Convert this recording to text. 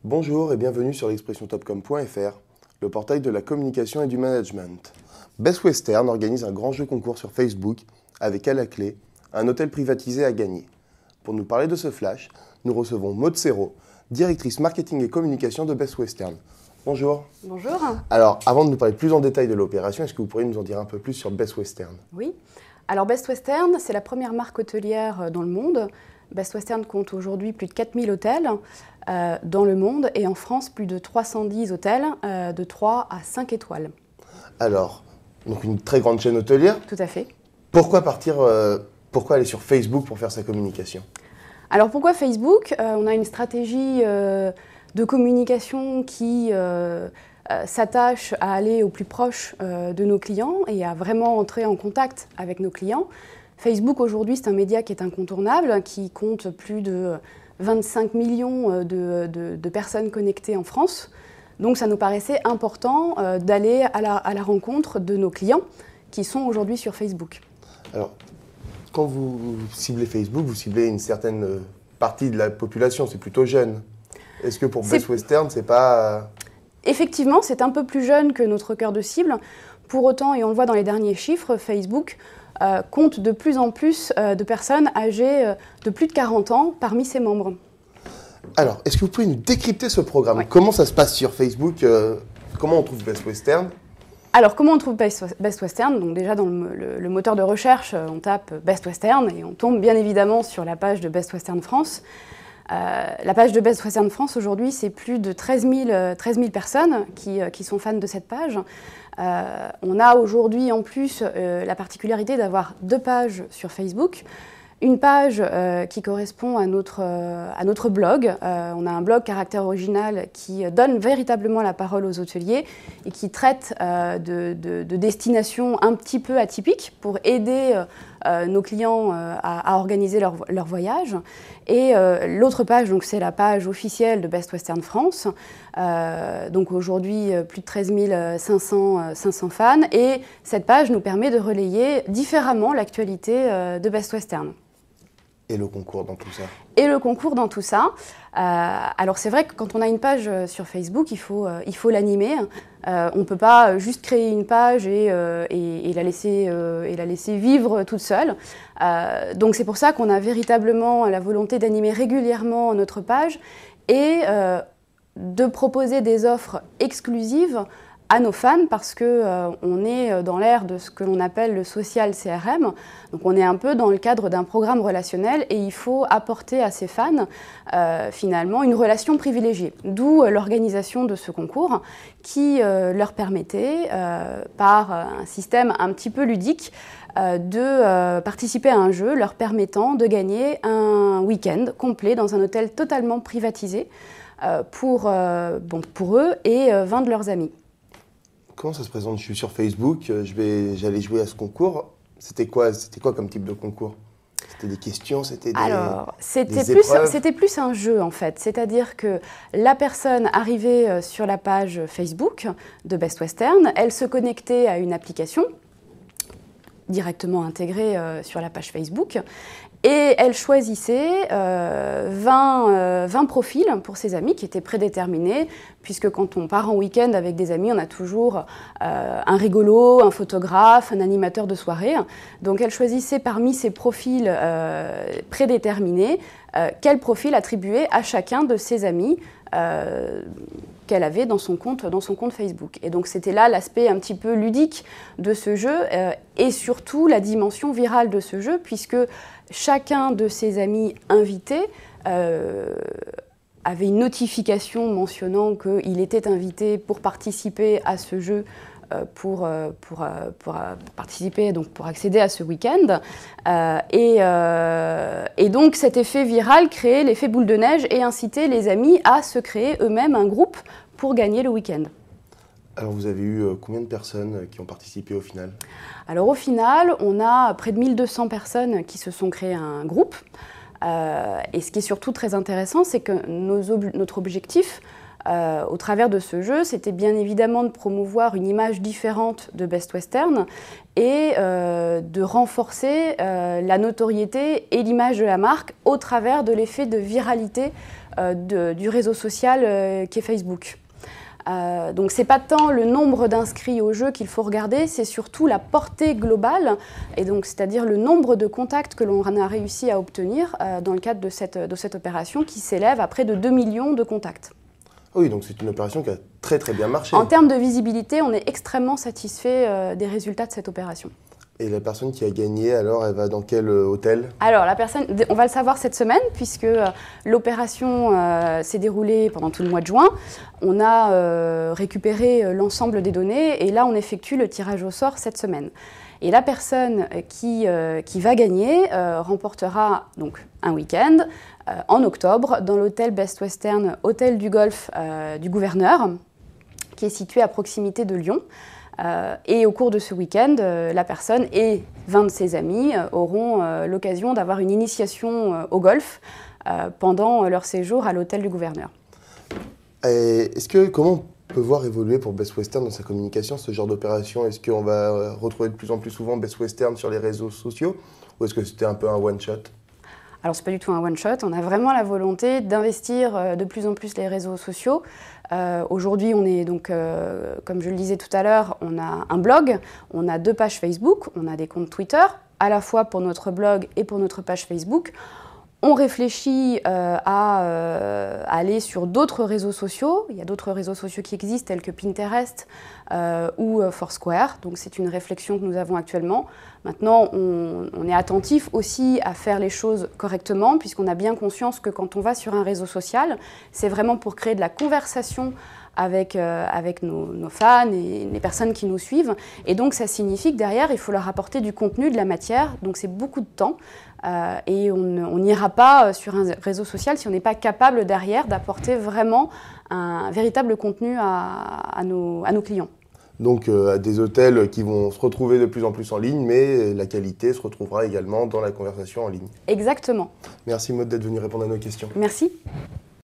Bonjour et bienvenue sur l'expressiontopcom.fr, le portail de la communication et du management. Best Western organise un grand jeu concours sur Facebook avec à la clé un hôtel privatisé à gagner. Pour nous parler de ce flash, nous recevons Maud Serrault, directrice marketing et communication de Best Western. Bonjour. Bonjour. Alors, avant de nous parler plus en détail de l'opération, est-ce que vous pourriez nous en dire un peu plus sur Best Western? Oui. Alors Best Western, c'est la première marque hôtelière dans le monde. Best Western compte aujourd'hui plus de 4000 hôtels dans le monde et en France, plus de 310 hôtels de 3 à 5 étoiles. Alors, donc une très grande chaîne hôtelière. Tout à fait. Pourquoi aller sur Facebook pour faire sa communication? Alors pourquoi Facebook? On a une stratégie de communication qui s'attache à aller au plus proche de nos clients et à vraiment entrer en contact avec nos clients. Facebook aujourd'hui, c'est un média qui est incontournable, qui compte plus de 25 millions de personnes connectées en France. Donc ça nous paraissait important d'aller à la rencontre de nos clients qui sont aujourd'hui sur Facebook. Alors, quand vous ciblez Facebook, vous ciblez une certaine partie de la population, c'est plutôt jeune. Est-ce que pour Best Western, c'est pas... Effectivement, c'est un peu plus jeune que notre cœur de cible. Pour autant, et on le voit dans les derniers chiffres, Facebook compte de plus en plus de personnes âgées de plus de 40 ans parmi ses membres. Alors, est-ce que vous pouvez nous décrypter ce programme? Oui. Comment ça se passe sur Facebook? Comment on trouve Best Western? Alors, comment on trouve Best Western? Donc déjà, dans le moteur de recherche, on tape Best Western et on tombe bien évidemment sur la page de Best Western France. La page de Best Western France, aujourd'hui, c'est plus de 13 000 personnes qui sont fans de cette page. On a aujourd'hui, en plus, la particularité d'avoir 2 pages sur Facebook. Une page qui correspond à notre blog. On a un blog caractère original qui donne véritablement la parole aux hôteliers et qui traite de destinations un petit peu atypiques pour aider nos clients à organiser leur voyage. Et l'autre page, donc, c'est la page officielle de Best Western France. Donc aujourd'hui, plus de 13 500 fans. Et cette page nous permet de relayer différemment l'actualité de Best Western. Et le concours dans tout ça? Et le concours dans tout ça. Alors c'est vrai que quand on a une page sur Facebook, il faut l'animer. On ne peut pas juste créer une page et la laisser vivre toute seule. Donc c'est pour ça qu'on a véritablement la volonté d'animer régulièrement notre page et de proposer des offres exclusives à nos fans parce qu'on est dans l'ère de ce que l'on appelle le social CRM. Donc on est un peu dans le cadre d'un programme relationnel et il faut apporter à ces fans finalement une relation privilégiée. D'où l'organisation de ce concours qui leur permettait, par un système un petit peu ludique, de participer à un jeu leur permettant de gagner un week-end complet dans un hôtel totalement privatisé pour eux et 20 de leurs amis. Comment ça se présente? Je suis sur Facebook, j'allais jouer à ce concours. C'était quoi comme type de concours? C'était des questions, c'était des épreuves? C'était plus un jeu en fait. C'est-à-dire que la personne arrivait sur la page Facebook de Best Western, elle se connectait à une application directement intégrée sur la page Facebook. Et elle choisissait 20 profils pour ses amis qui étaient prédéterminés, puisque quand on part en week-end avec des amis, on a toujours un rigolo, un photographe, un animateur de soirée. Donc elle choisissait parmi ces profils prédéterminés quel profil attribuer à chacun de ses amis qu'elle avait dans son compte Facebook. Et donc c'était là l'aspect un petit peu ludique de ce jeu et surtout la dimension virale de ce jeu, puisque chacun de ses amis invités avait une notification mentionnant qu'il était invité pour participer à ce jeu, pour participer, donc pour accéder à ce week-end. Et donc cet effet viral créait l'effet boule de neige et incitait les amis à se créer eux-mêmes un groupe pour gagner le week-end. Alors vous avez eu combien de personnes qui ont participé au final? Alors au final, on a près de 1200 personnes qui se sont créées un groupe. Et ce qui est surtout très intéressant, c'est que notre objectif au travers de ce jeu, c'était bien évidemment de promouvoir une image différente de Best Western et de renforcer la notoriété et l'image de la marque au travers de l'effet de viralité du réseau social qu'est Facebook. Donc c'est pas tant le nombre d'inscrits au jeu qu'il faut regarder, c'est surtout la portée globale, et donc c'est-à-dire le nombre de contacts que l'on a réussi à obtenir dans le cadre de cette opération qui s'élève à près de 2 millions de contacts. Oui, donc c'est une opération qui a très très bien marché. En termes de visibilité, on est extrêmement satisfait des résultats de cette opération. Et la personne qui a gagné, alors, elle va dans quel hôtel? Alors, la personne, on va le savoir cette semaine, puisque l'opération s'est déroulée pendant tout le mois de juin. On a récupéré l'ensemble des données, et là, on effectue le tirage au sort cette semaine. Et la personne qui va gagner remportera donc un week-end en octobre dans l'hôtel Best Western, hôtel du Golfe du Gouverneur, qui est situé à proximité de Lyon. Et au cours de ce week-end, la personne et 20 de ses amis auront l'occasion d'avoir une initiation au golf pendant leur séjour à l'hôtel du Gouverneur. Comment on peut voir évoluer pour Best Western dans sa communication ce genre d'opération? Est-ce qu'on va retrouver de plus en plus souvent Best Western sur les réseaux sociaux, ou est-ce que c'était un peu un one-shot? Alors, ce n'est pas du tout un one-shot. On a vraiment la volonté d'investir de plus en plus les réseaux sociaux. Aujourd'hui, on est donc, comme je le disais tout à l'heure, on a un blog, on a 2 pages Facebook, on a des comptes Twitter, à la fois pour notre blog et pour notre page Facebook. On réfléchit à aller sur d'autres réseaux sociaux. Il y a d'autres réseaux sociaux qui existent, tels que Pinterest ou Foursquare. Donc c'est une réflexion que nous avons actuellement. Maintenant, on est attentif aussi à faire les choses correctement, puisqu'on a bien conscience que quand on va sur un réseau social, c'est vraiment pour créer de la conversation avec nos fans et les personnes qui nous suivent. Et donc ça signifie que derrière, il faut leur apporter du contenu, de la matière. Donc c'est beaucoup de temps. Et on n'ira pas sur un réseau social si on n'est pas capable derrière d'apporter vraiment un véritable contenu à nos clients. Donc à des hôtels qui vont se retrouver de plus en plus en ligne, mais la qualité se retrouvera également dans la conversation en ligne. Exactement. Merci Maud d'être venue répondre à nos questions. Merci.